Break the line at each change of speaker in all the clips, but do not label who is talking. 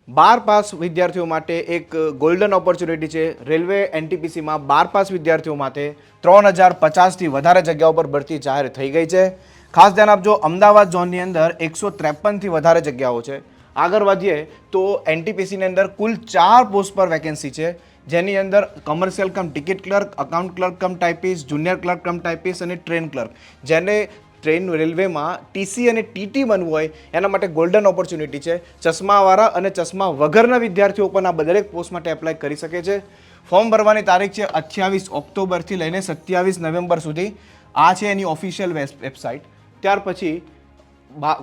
બાર pass વિદ્યાર્થીઓ માટે એક ગોલ્ડન ઓપોર્ચ્યુનિટી છે. રેલવે એનટીપીસીમાં બાર પાસ વિદ્યાર્થીઓ માટે 3050થી વધારે જગ્યાઓ પર ભરતી જાહેર થઈ ગઈ છે. ખાસ ધ્યાન આપજો, અમદાવાદ ઝોનની અંદર 153થી વધારે જગ્યાઓ છે. આગળ વધીએ તો એનટીપીસીની અંદર કુલ 4 પોસ્ટ પર વેકેન્સી છે, જેની અંદર commercial cum ticket clerk, account clerk cum typist, junior clerk cum typist અને ટ્રેન ક્લર્ક. જેને ટ્રેન રેલવેમાં ટીસી અને ટીટી બનવું હોય એના માટે ગોલ્ડન ઓપોર્ચ્યુનિટી છે. ચશ્માવાળા અને ચશ્મા વગરના વિદ્યાર્થીઓ પણ આ દરેક પોસ્ટ માટે એપ્લાય કરી શકે છે. ફોર્મ ભરવાની તારીખ છે 28 ઓક્ટોબરથી લઈને 27 નવેમ્બર સુધી. આ છે એની ઓફિશિયલ વેબસાઇટ. ત્યાર પછી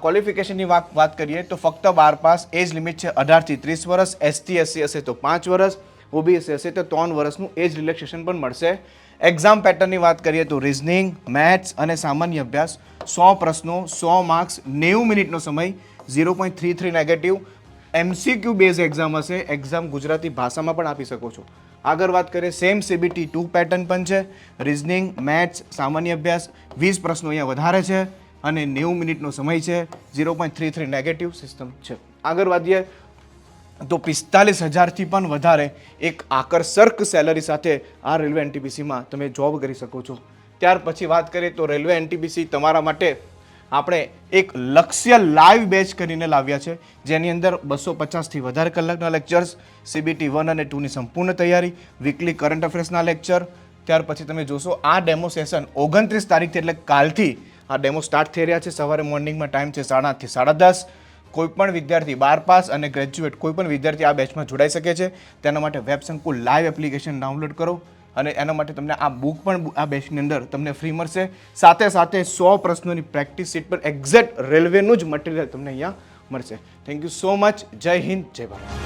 ક્વોલિફિકેશનની વાત કરીએ તો ફક્ત 12 પાસ, એજ લિમિટ છે 18થી 30 વર્ષ, એસટી એસસી હશે તો 5 વર્ષ, ઓબીસી હશે તો 3 વર્ષનું એજ રિલેક્સેશન પણ મળશે. એક્ઝામ પેટર્નની વાત કરીએ તો રિઝનિંગ, મેથ્સ અને સામાન્ય અભ્યાસ 100 પ્રશ્નો, 100 માર્ક્સ, 90 મિનિટનો સમય, 0.33 નેગેટિવ. એમસીક્યુ બેઝ એક્ઝામ હશે. એક્ઝામ ગુજરાતી ભાષામાં પણ આપી શકો છો. આગળ વાત કરીએ સેમ સીબીટી 2 પેટર્ન પણ છે. રિઝનિંગ, મેથ્સ, સામાન્ય અભ્યાસ 20 પ્રશ્નો અહીંયા વધારે છે અને 90 મિનિટનો સમય છે, 0.33 નેગેટિવ સિસ્ટમ છે. આગળ વધીએ તો 45,000થી પણ વધારે એક આકર્ષક સેલરી સાથે આ રેલવે એનટીપીસીમાં તમે જોબ કરી શકો છો. ત્યાર પછી વાત કરીએ તો રેલવે એનટીપીસી તમારા માટે આપણે એક લક્ષ્ય લાઈવ બેચ કરીને લાવ્યા છે, જેની અંદર 250થી વધારે કલાકના લેક્ચર્સ, સીબીટી 1 અને 2ની સંપૂર્ણ તૈયારી, વીકલી કરંટ અફેર્સના લેક્ચર. ત્યાર પછી તમે જોશો આ ડેમો સેશન 29 તારીખથી એટલે કાલથી આ ડેમો સ્ટાર્ટ થઈ રહ્યા છે. સવારે મોર્નિંગમાં ટાઈમ છે 8:30 થી 10:30. કોઈપણ વિદ્યાર્થી 12 પાસ અને ગ્રેજ્યુએટ કોઈપણ વિદ્યાર્થી આ બેચમાં જોડાઈ શકે છે. તેના માટે વેબ સંકુલ લાઈવ એપ્લિકેશન ડાઉનલોડ કરો અને એના માટે તમને આ બુક પણ આ બેચની અંદર તમને ફ્રી મળશે. સાથે સાથે 100 પ્રશ્નોની પ્રેક્ટિસ સીટ પર એક્ઝેક્ટ રેલવેનું જ મટીરિયલ તમને અહીંયા મળશે. Thank you so much. જય હિન્દ, જય ભારત.